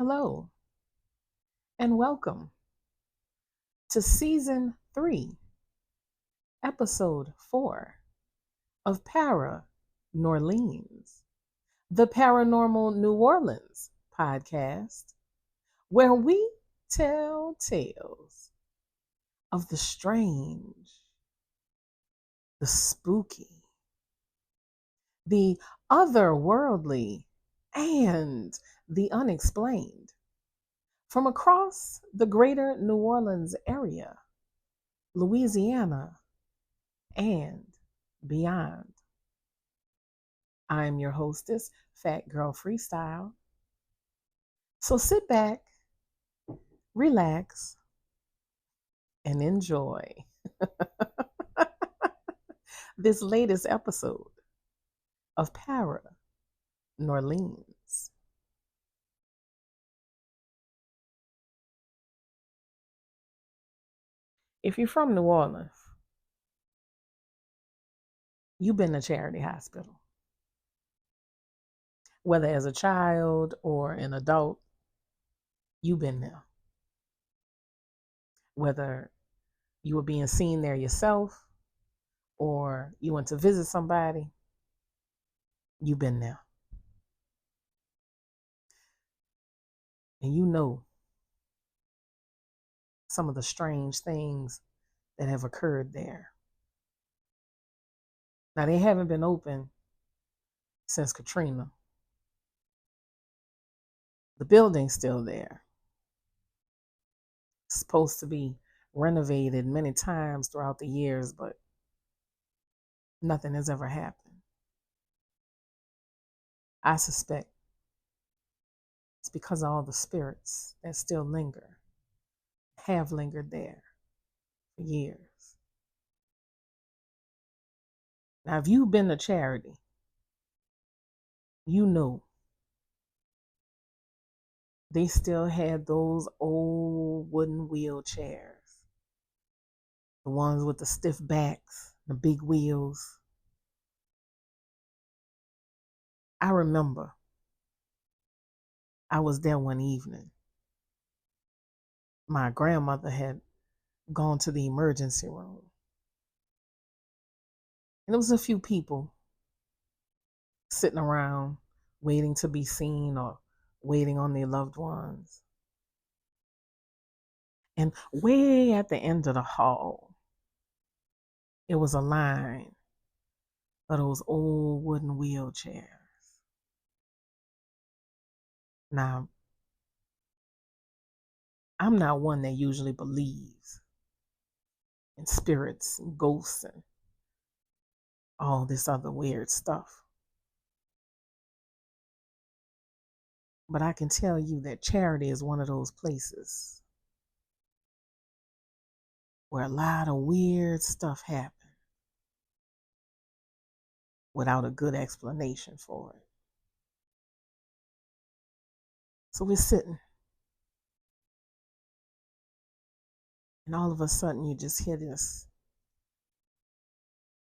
Hello, and welcome to Season 3, Episode 4 of Para New Orleans, the Paranormal New Orleans podcast, where we tell tales of the strange, the spooky, the otherworldly, and the unexplained from across the greater New Orleans area, Louisiana, and beyond. I'm your hostess, Fat Girl Freestyle. So sit back, relax, and enjoy this latest episode of Para New Orleans. If you're from New Orleans, you've been to Charity Hospital, whether as a child or an adult, you've been there. Whether you were being seen there yourself or you went to visit somebody, you've been there. And you know some of the strange things that have occurred there. Now, they haven't been open since Katrina. The building's still there. It's supposed to be renovated many times throughout the years, but nothing has ever happened. I suspect it's because of all the spirits that still linger, have lingered there for years. Now, if you've been to Charity, you know they still had those old wooden wheelchairs, the ones with the stiff backs, the big wheels. I remember I was there one evening. My grandmother had gone to the emergency room. And there was a few people sitting around waiting to be seen or waiting on their loved ones. And way at the end of the hall, it was a line of those old wooden wheelchairs. Now, I'm not one that usually believes in spirits and ghosts and all this other weird stuff. But I can tell you that Charity is one of those places where a lot of weird stuff happens without a good explanation for it. So we're sitting, and all of a sudden you just hear this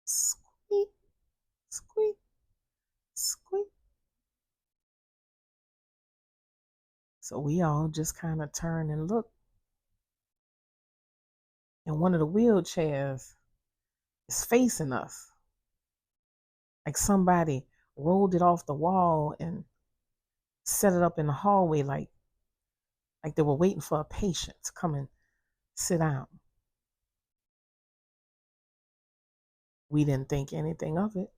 squeak, squeak, squeak. So we all just kind of turn and look. And one of the wheelchairs is facing us. Like somebody rolled it off the wall and set it up in the hallway like they were waiting for a patient to come and sit down. We didn't think anything of it.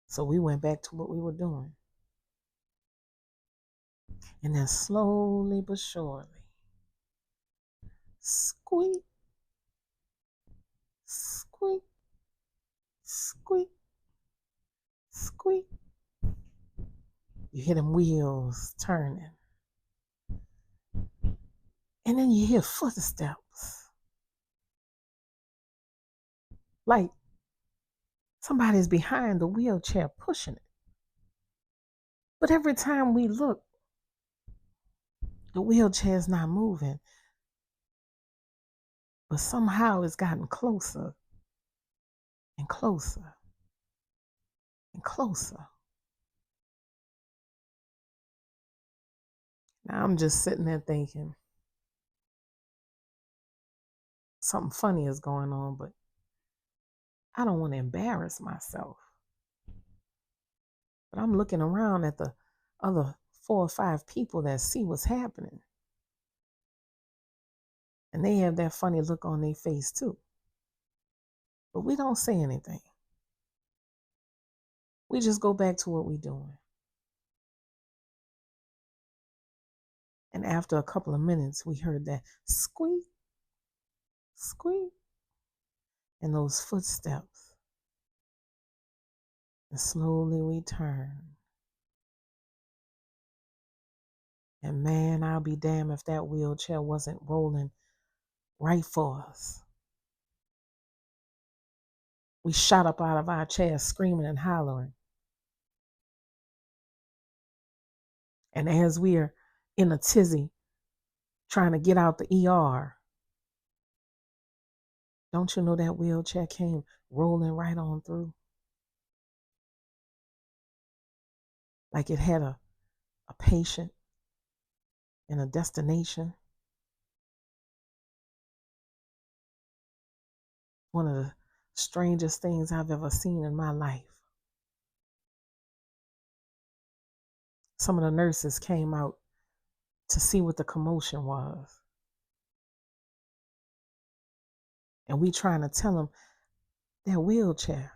So we went back to what we were doing. And then slowly but surely, squeak, squeak, squeak, squeak. You hear them wheels turning. And then you hear footsteps. Like somebody's behind the wheelchair pushing it. But every time we look, the wheelchair's not moving. But somehow it's gotten closer and closer and closer. I'm just sitting there thinking something funny is going on, but I don't want to embarrass myself. But I'm looking around at the other 4 or 5 people that see what's happening. And they have that funny look on their face too. But we don't say anything. We just go back to what we're doing. And after a couple of minutes, we heard that squeak, squeak, and those footsteps. And slowly we turned. And man, I'll be damned if that wheelchair wasn't rolling right for us. We shot up out of our chairs screaming and hollering. And as we are in a tizzy trying to get out the ER, don't you know that wheelchair came rolling right on through? Like it had a patient and a destination. One of the strangest things I've ever seen in my life. Some of the nurses came out to see what the commotion was. And we trying to tell them their wheelchair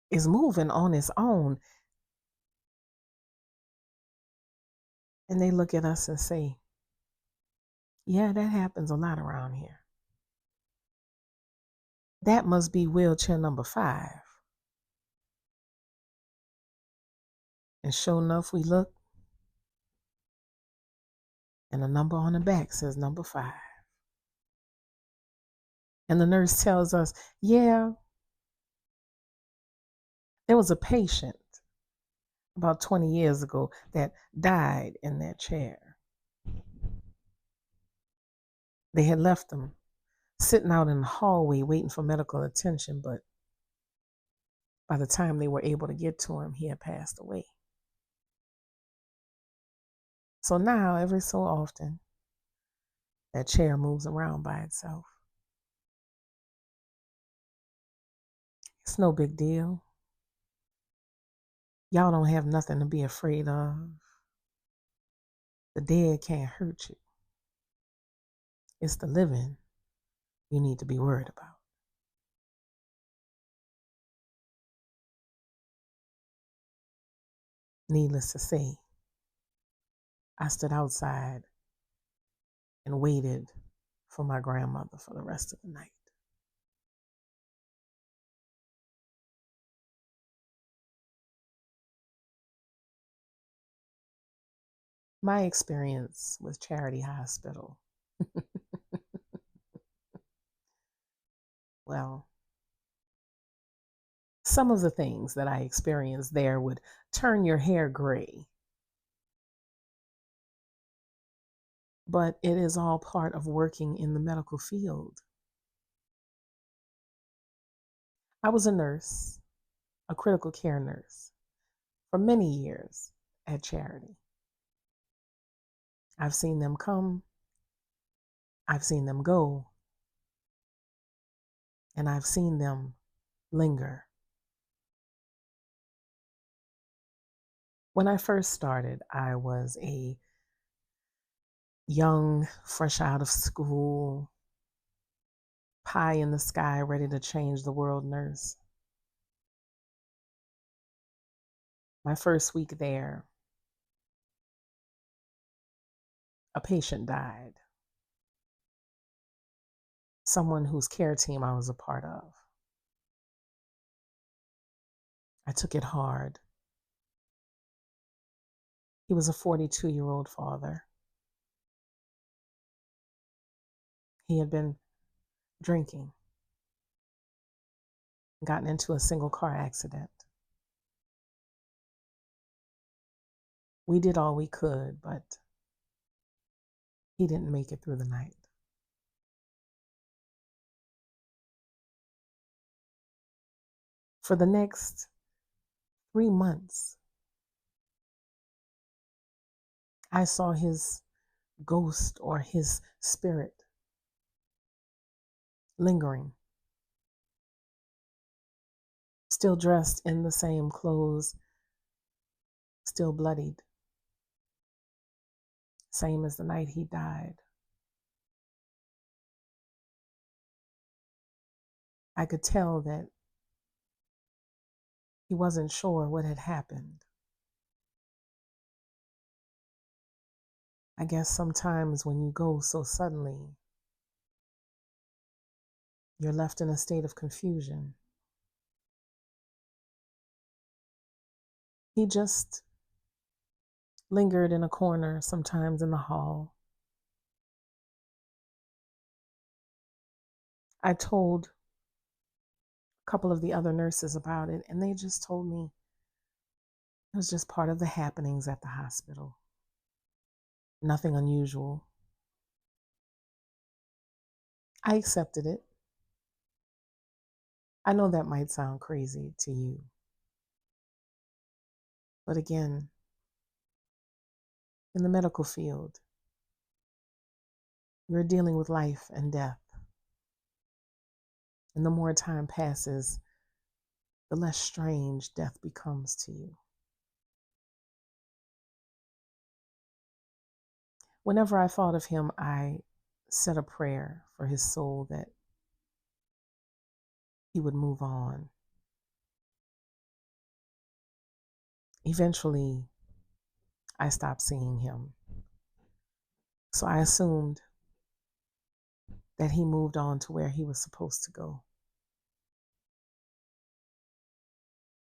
is moving on its own. And they look at us and say, yeah, that happens a lot around here. That must be wheelchair number 5. And sure enough, we look, and the number on the back says number 5. And the nurse tells us, yeah, there was a patient about 20 years ago that died in that chair. They had left him sitting out in the hallway waiting for medical attention, but by the time they were able to get to him, he had passed away. So now, every so often, that chair moves around by itself. It's no big deal. Y'all don't have nothing to be afraid of. The dead can't hurt you. It's the living you need to be worried about. Needless to say, I stood outside and waited for my grandmother for the rest of the night. My experience with Charity Hospital. Well, some of the things that I experienced there would turn your hair gray. But it is all part of working in the medical field. I was a nurse, a critical care nurse, for many years at Charity. I've seen them come, I've seen them go, and I've seen them linger. When I first started, I was a young, fresh out of school, pie in the sky, ready to change the world nurse. My first week there, a patient died. Someone whose care team I was a part of. I took it hard. He was a 42-year-old father. He had been drinking, gotten into a single car accident. We did all we could, but he didn't make it through the night. For the next 3 months, I saw his ghost or his spirit lingering, still dressed in the same clothes, still bloodied, same as the night he died. I could tell that he wasn't sure what had happened. I guess sometimes when you go so suddenly, you're left in a state of confusion. He just lingered in a corner, sometimes in the hall. I told a couple of the other nurses about it, and they just told me it was just part of the happenings at the hospital. Nothing unusual. I accepted it. I know that might sound crazy to you, but again, in the medical field, you're dealing with life and death. And the more time passes, the less strange death becomes to you. Whenever I thought of him, I said a prayer for his soul that he would move on. Eventually, I stopped seeing him. So I assumed that he moved on to where he was supposed to go.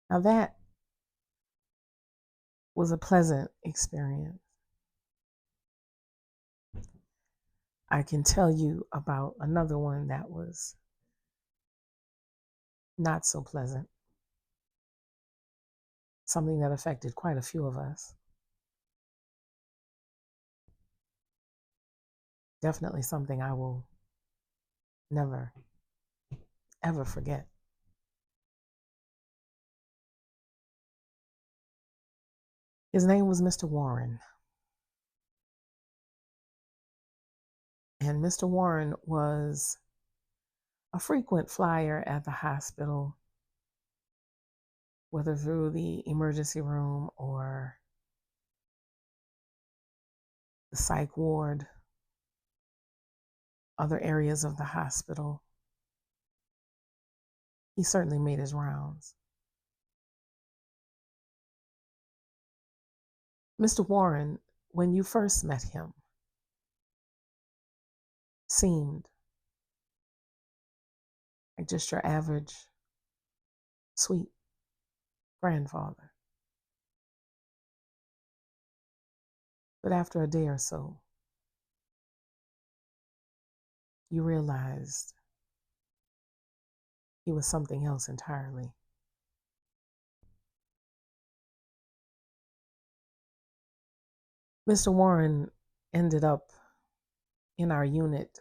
Now, that was a pleasant experience. I can tell you about another one that was not so pleasant, something that affected quite a few of us. Definitely something I will never, ever forget. His name was Mr. Warren. And Mr. Warren was a frequent flyer at the hospital, whether through the emergency room or the psych ward, other areas of the hospital. He certainly made his rounds. Mr. Warren, when you first met him, seemed like just your average, sweet grandfather. But after a day or so, you realized he was something else entirely. Mr. Warren ended up in our unit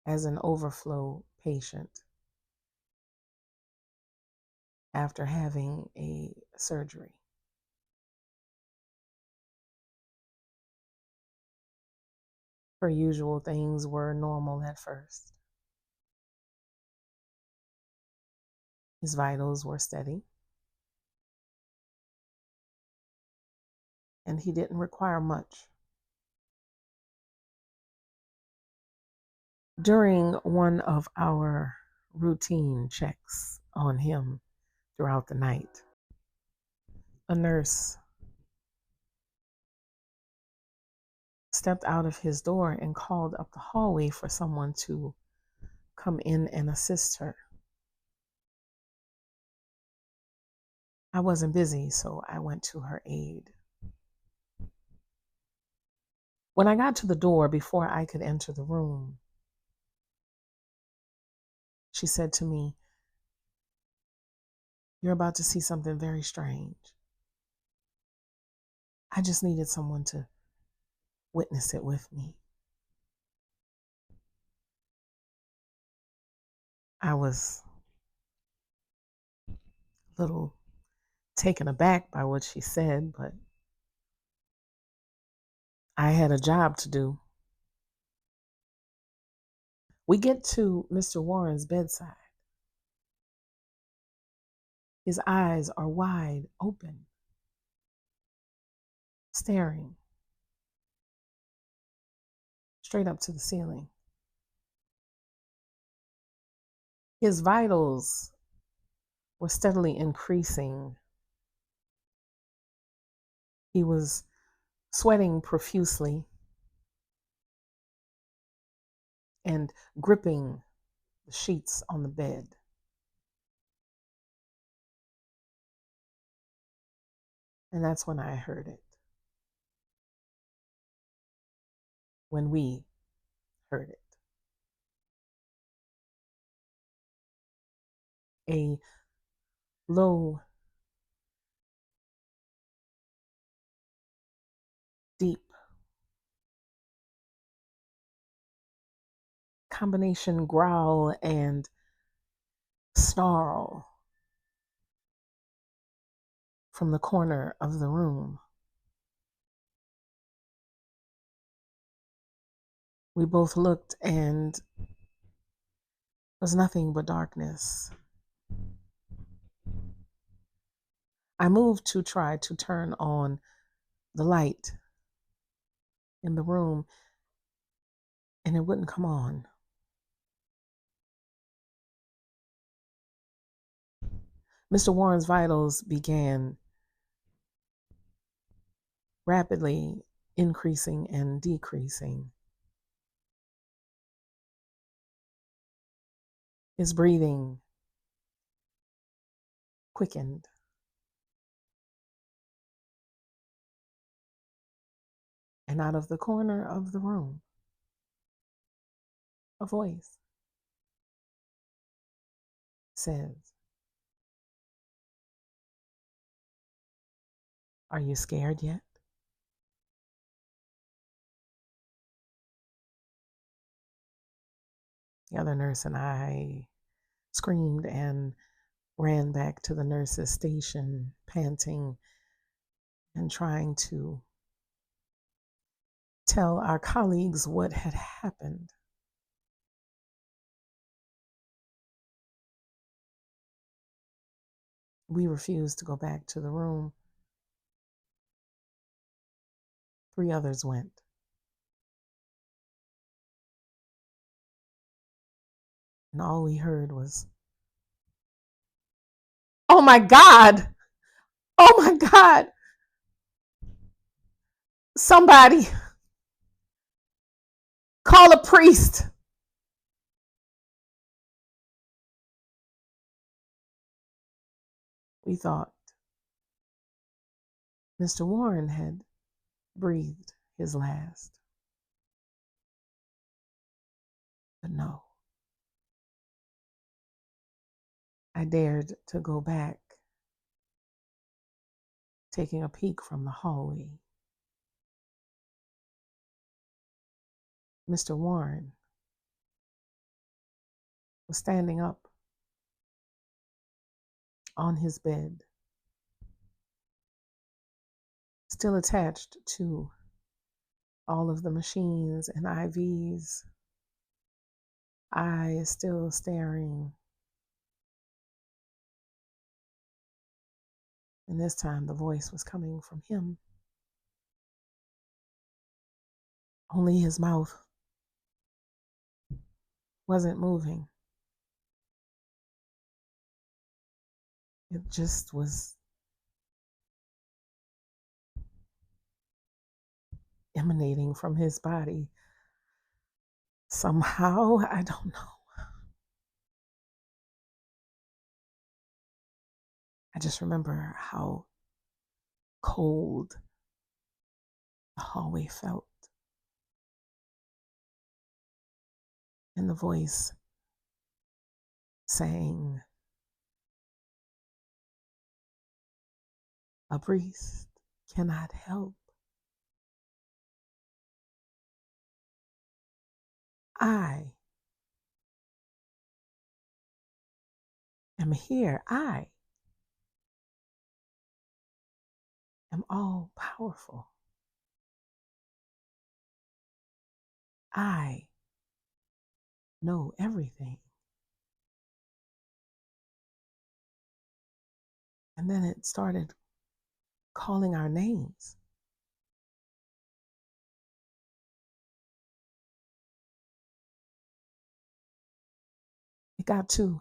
as an overflow patient after having a surgery. Per usual, things were normal at first. His vitals were steady, and he didn't require much. During one of our routine checks on him throughout the night, a nurse stepped out of his door and called up the hallway for someone to come in and assist her. I wasn't busy, so I went to her aid. When I got to the door, before I could enter the room, she said to me, "You're about to see something very strange. I just needed someone to witness it with me." I was a little taken aback by what she said, but I had a job to do. We get to Mr. Warren's bedside. His eyes are wide open, staring straight up to the ceiling. His vitals were steadily increasing. He was sweating profusely and gripping the sheets on the bed. And that's when I heard it. When we heard it. A low, deep combination growl and snarl from the corner of the room. We both looked, and it was nothing but darkness. I moved to try to turn on the light in the room, and it wouldn't come on. Mr. Warren's vitals began rapidly increasing and decreasing. His breathing quickened. And out of the corner of the room, a voice says, "Are you scared yet?" The other nurse and I screamed and ran back to the nurse's station, panting and trying to tell our colleagues what had happened. We refused to go back to the room. 3 others went. And all we heard was, "Oh my God! Oh my God! Somebody call a priest." We thought Mr. Warren had breathed his last. But no, I dared to go back, taking a peek from the hallway. Mr. Warren was standing up on his bed, still attached to all of the machines and IVs, eyes still staring. And this time the voice was coming from him. Only his mouth wasn't moving. It just was emanating from his body. Somehow, I don't know. I just remember how cold the hallway felt. And the voice saying, "A priest cannot help. I am here. I am all powerful." I know everything. And then it started calling our names. It got to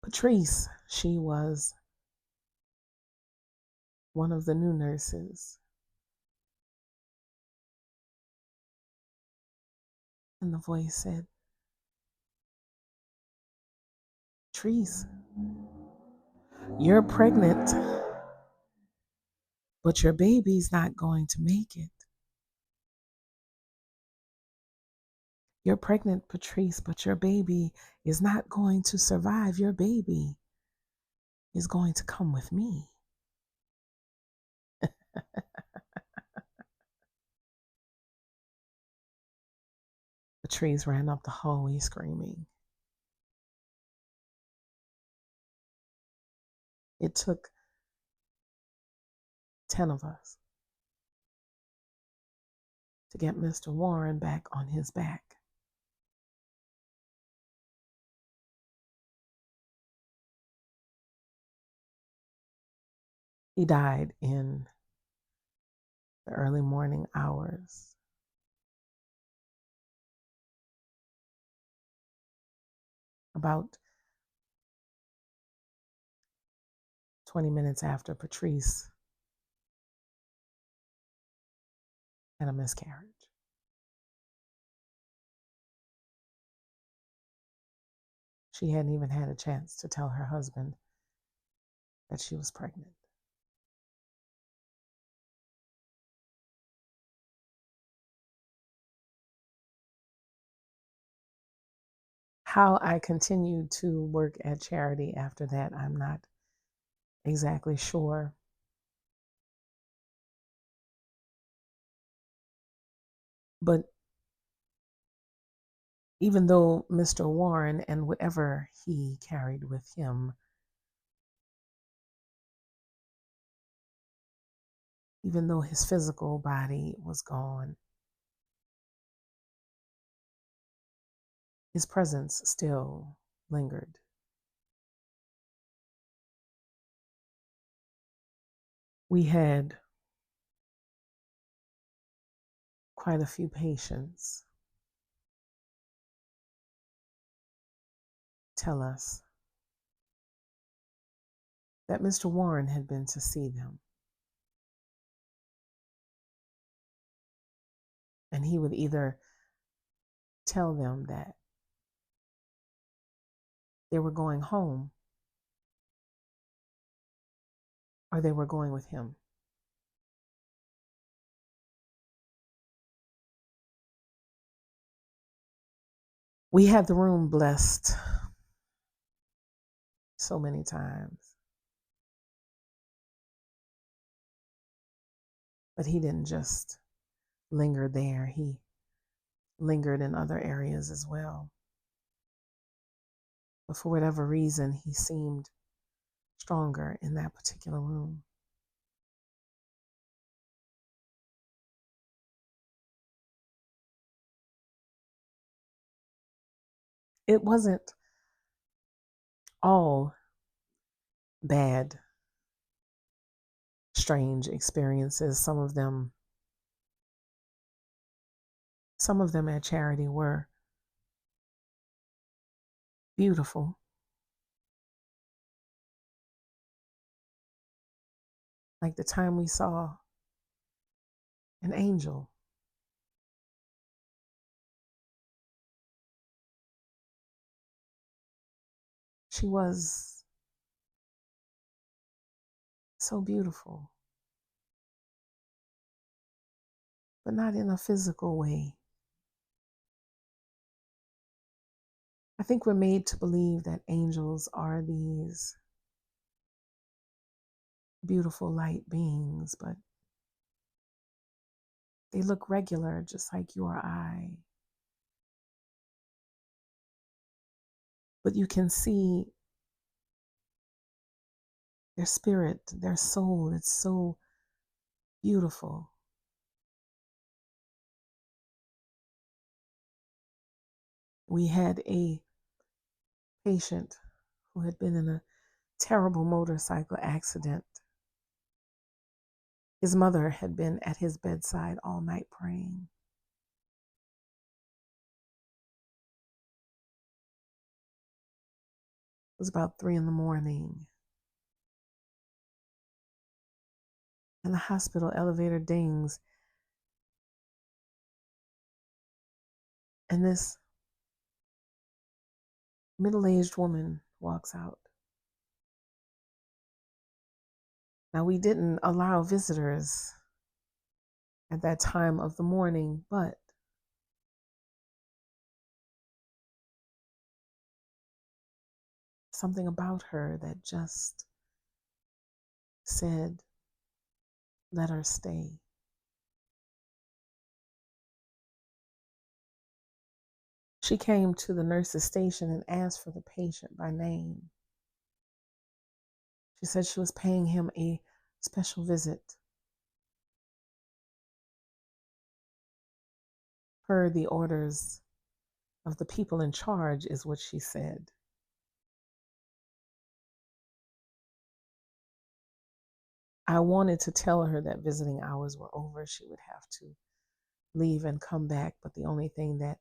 Patrice. She was one of the new nurses. And the voice said, Patrice, you're pregnant, but your baby's not going to make it. You're pregnant, Patrice, but your baby is not going to survive. Your baby is going to come with me. Patrice ran up the hallway screaming. It took 10 of us to get Mr. Warren back on his back. He died in the early morning hours. About 20 minutes after Patrice had a miscarriage. She hadn't even had a chance to tell her husband that she was pregnant. How I continued to work at charity after that, I'm not exactly sure. But even though Mr. Warren and whatever he carried with him, even though his physical body was gone, his presence still lingered. We had quite a few patients tell us that Mr. Warren had been to see them. And he would either tell them that they were going home or they were going with him. We had the room blessed so many times. But he didn't just linger there, he lingered in other areas as well. But for whatever reason, he seemed stronger in that particular room. It wasn't all bad, strange experiences. Some of them at charity were beautiful. Like the time we saw an angel. She was so beautiful, but not in a physical way. I think we're made to believe that angels are these beautiful light beings, but they look regular, just like you or I. But you can see their spirit, their soul. It's so beautiful. We had a patient who had been in a terrible motorcycle accident. His mother had been at his bedside all night praying. It was about 3 a.m, and the hospital elevator dings, and this middle-aged woman walks out. Now, we didn't allow visitors at that time of the morning, but something about her that just said, let her stay. She came to the nurse's station and asked for the patient by name. She said she was paying him a special visit per the orders of the people in charge, is what she said. I wanted to tell her that visiting hours were over. She would have to leave and come back, but the only thing that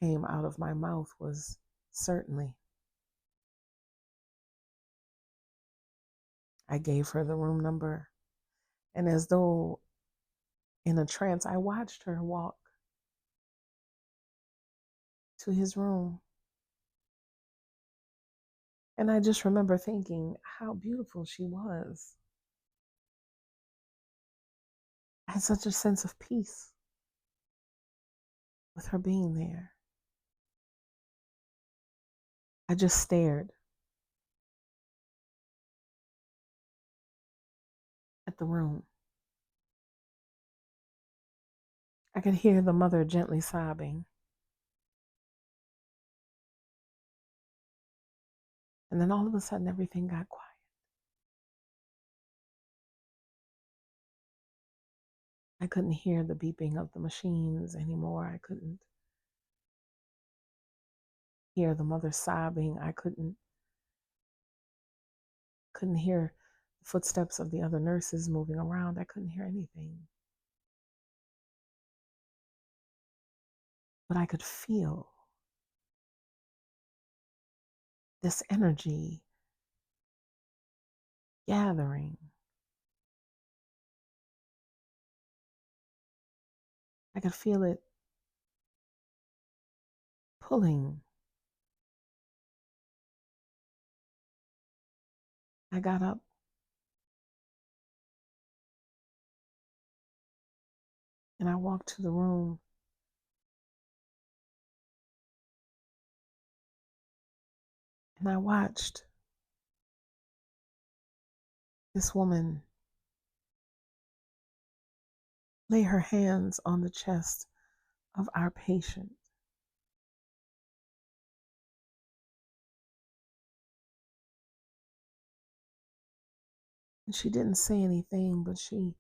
came out of my mouth was certainly. I gave her the room number, and as though in a trance, I watched her walk to his room. And I just remember thinking how beautiful she was. I had such a sense of peace with her being there. I just stared at the room. I could hear the mother gently sobbing. And then all of a sudden, everything got quiet. I couldn't hear the beeping of the machines anymore. I couldn't hear the mother sobbing. I couldn't hear the footsteps of the other nurses moving around. I couldn't hear anything. But I could feel this energy gathering. I could feel it pulling. I got up and I walked to the room, and I watched this woman lay her hands on the chest of our patient. And she didn't say anything, but she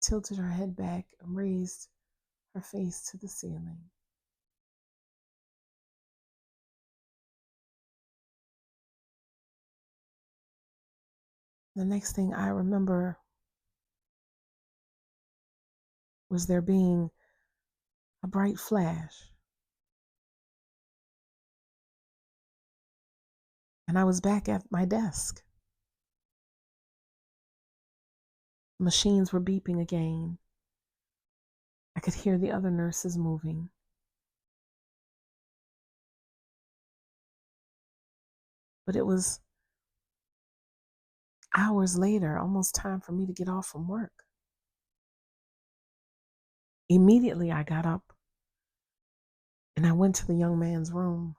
tilted her head back and raised her face to the ceiling. The next thing I remember was there being a bright flash, and I was back at my desk. Machines were beeping again. I could hear the other nurses moving. But it was hours later, almost time for me to get off from work. Immediately, I got up and I went to the young man's room.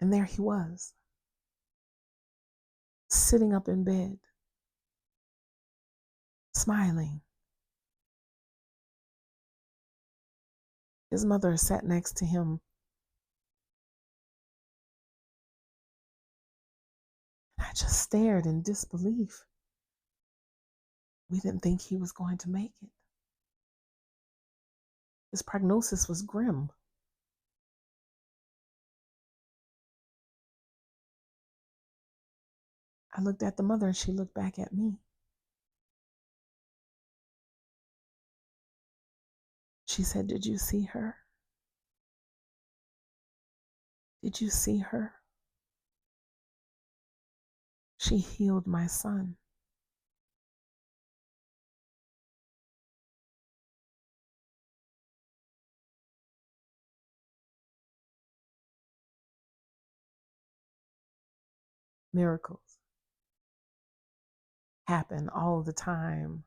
And there he was, sitting up in bed, smiling. His mother sat next to him. And I just stared in disbelief. We didn't think he was going to make it. His prognosis was grim. I looked at the mother and she looked back at me. She said, "Did you see her? Did you see her? She healed my son." Miracles happen all the time.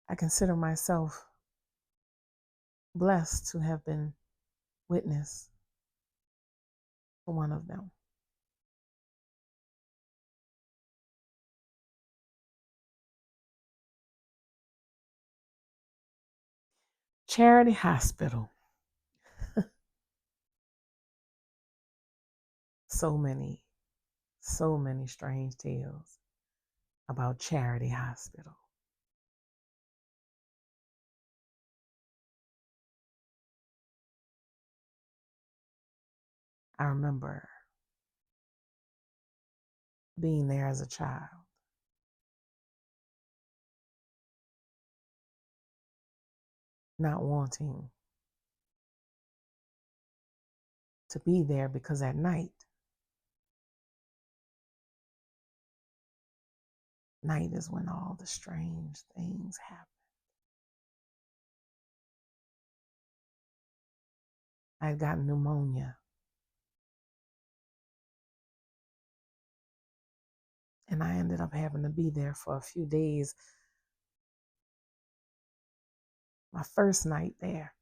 I consider myself blessed to have been witness to one of them. Charity Hospital. So many strange tales about Charity Hospital. I remember being there as a child, not wanting to be there because at night is when all the strange things happen. I had gotten pneumonia, and I ended up having to be there for a few days. My first night there,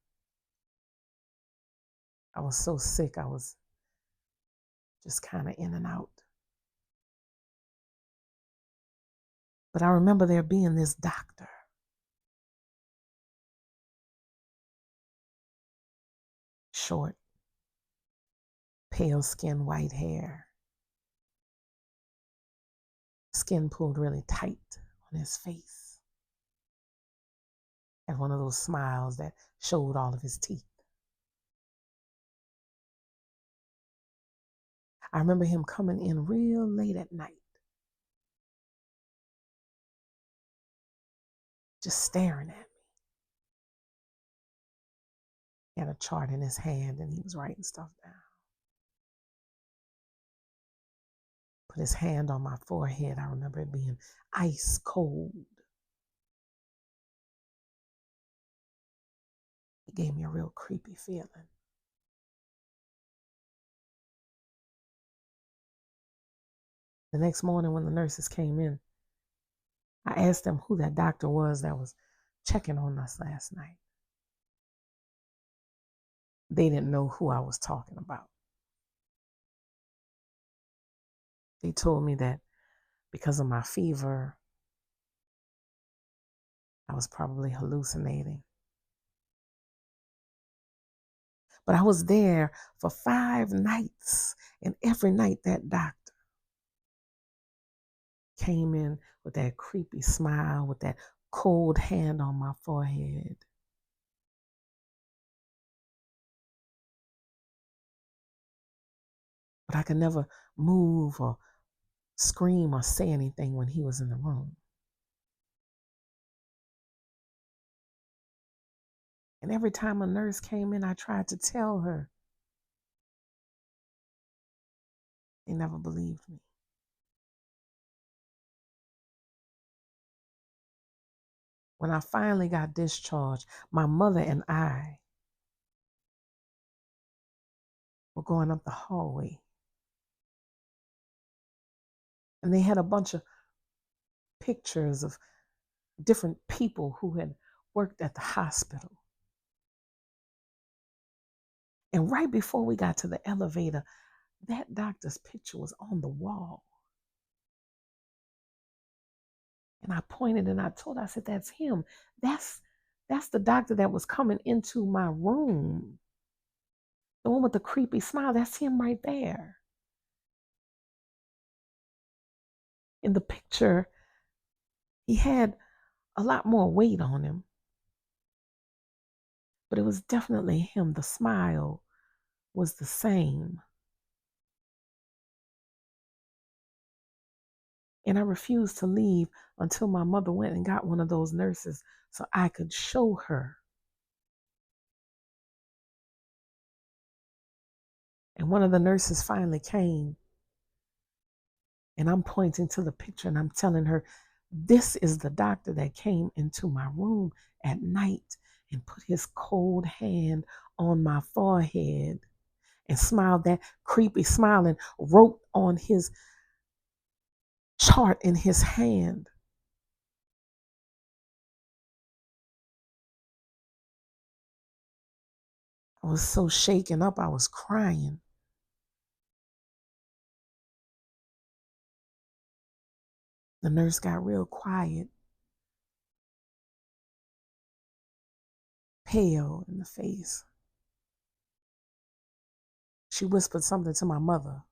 I was so sick, I was just kind of in and out. But I remember there being this doctor, short, pale skin, white hair, skin pulled really tight on his face, and one of those smiles that showed all of his teeth. I remember him coming in real late at night, just staring at me. He had a chart in his hand and he was writing stuff down. Put his hand on my forehead. I remember it being ice cold. It gave me a real creepy feeling. The next morning when the nurses came in, I asked them who that doctor was that was checking on us last night. They didn't know who I was talking about. They told me that because of my fever, I was probably hallucinating. But I was there for 5 nights, and every night that doctor came in with that creepy smile, with that cold hand on my forehead. But I could never move or scream or say anything when he was in the room. And every time a nurse came in, I tried to tell her. They never believed me. When I finally got discharged, my mother and I were going up the hallway. And they had a bunch of pictures of different people who had worked at the hospital. And right before we got to the elevator, that doctor's picture was on the wall. And I pointed and I told her, I said, "That's him. That's the doctor that was coming into my room. The one with the creepy smile, that's him right there." In the picture, he had a lot more weight on him. but it was definitely him. The smile was the same. And I refused to leave until my mother went and got one of those nurses so I could show her. And one of the nurses finally came, and I'm pointing to the picture and I'm telling her, this is the doctor that came into my room at night and put his cold hand on my forehead and smiled that creepy smile and wrote on his chart in his hand. I was so shaken up, I was crying. The nurse got real quiet, pale in the face. She whispered something to my mother.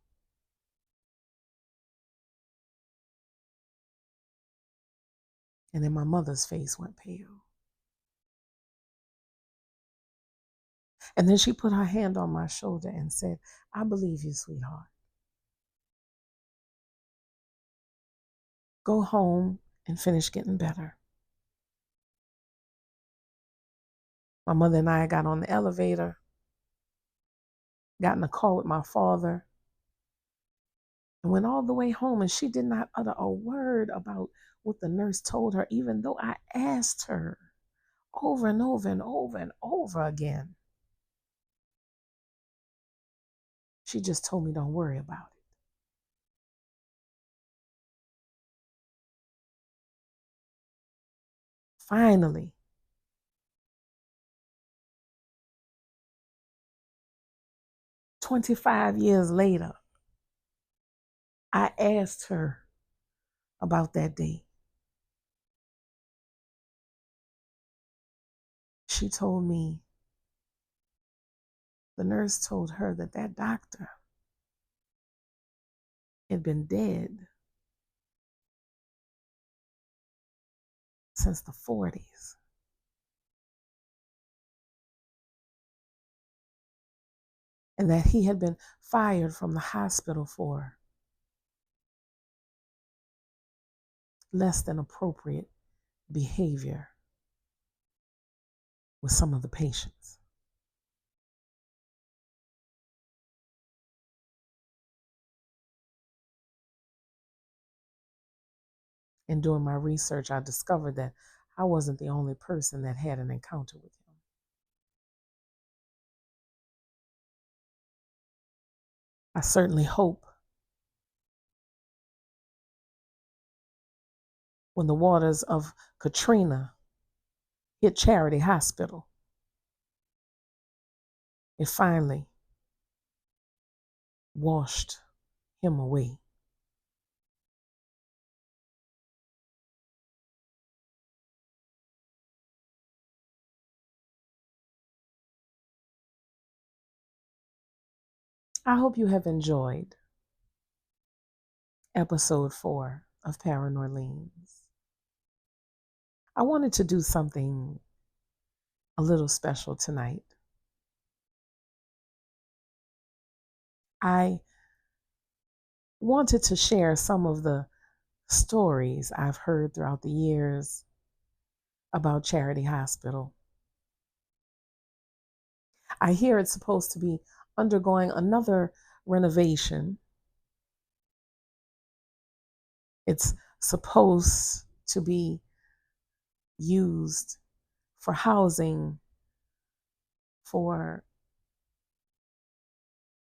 And then my mother's face went pale. And then she put her hand on my shoulder and said, I believe you, sweetheart. Go home and finish getting better. My mother and I got on the elevator, got in a car with my father, and went all the way home. And she did not utter a word about what the nurse told her, even though I asked her over and over and over and over again. She just told me, don't worry about it. Finally, 25 years later, I asked her about that day. She told me the nurse told her that that doctor had been dead since the 40s. And that he had been fired from the hospital for less than appropriate behavior with some of the patients. And doing my research, I discovered that I wasn't the only person that had an encounter with him. I certainly hope when the waters of Katrina hit Charity Hospital, it finally washed him away. I hope you have enjoyed episode 4 of Paranorleans. I wanted to do something a little special tonight. I wanted to share some of the stories I've heard throughout the years about Charity Hospital. I hear it's supposed to be undergoing another renovation. It's supposed to be used for housing for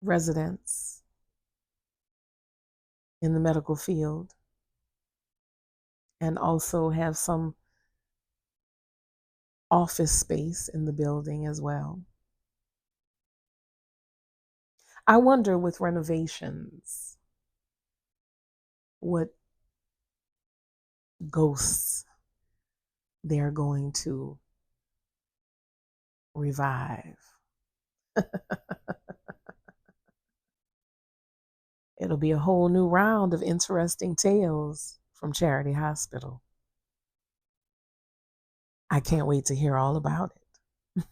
residents in the medical field and also have some office space in the building as well. I wonder with renovations what ghosts they're going to revive. It'll be a whole new round of interesting tales from Charity Hospital. I can't wait to hear all about it.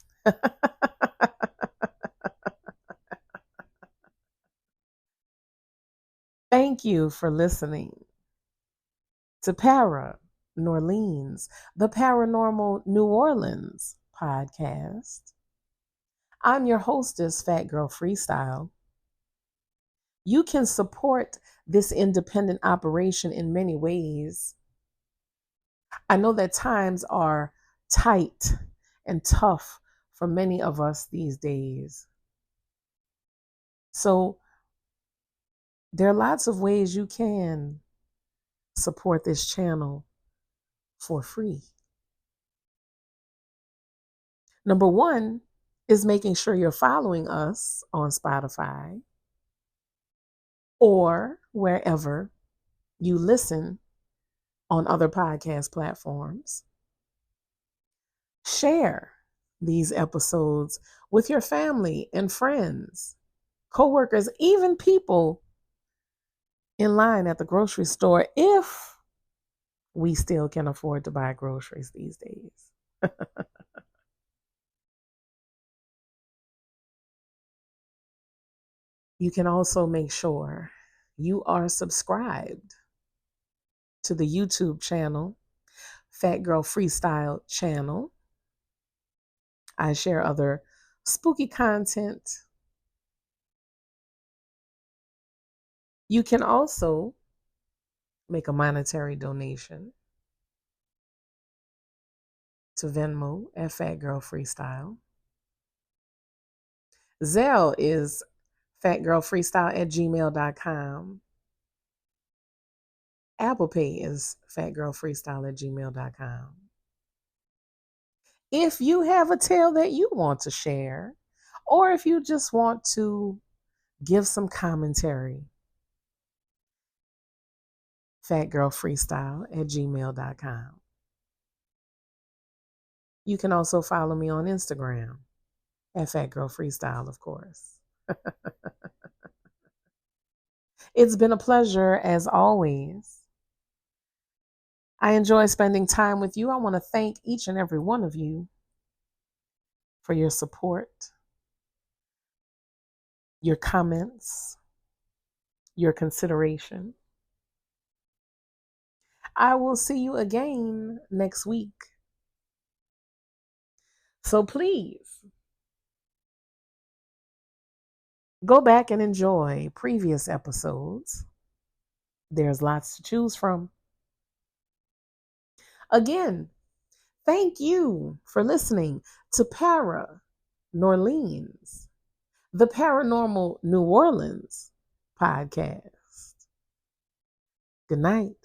Thank you for listening to Para New Orleans, the Paranormal New Orleans podcast. I'm your hostess, Fat Girl Freestyle. You can support this independent operation in many ways. I know that times are tight and tough for many of us these days. So there are lots of ways you can support this channel for free. Number one is making sure you're following us on Spotify or wherever you listen on other podcast platforms. Share these episodes with your family and friends, coworkers, even people in line at the grocery store if we still can afford to buy groceries these days. You can also make sure you are subscribed to the YouTube channel, Fat Girl Freestyle channel. I share other spooky content. You can also make a monetary donation to Venmo at Fat Girl Freestyle. Zelle is fatgirlfreestyle@gmail.com. Apple Pay is fatgirlfreestyle@gmail.com. If you have a tale that you want to share, or if you just want to give some commentary, fatgirlfreestyle@gmail.com. You can also follow me on Instagram at fatgirlfreestyle, of course. It's been a pleasure as always. I enjoy spending time with you. I want to thank each and every one of you for your support, your comments, your consideration. I will see you again next week. So please go back and enjoy previous episodes. There's lots to choose from. Again, thank you for listening to Para New Orleans, the Paranormal New Orleans podcast. Good night.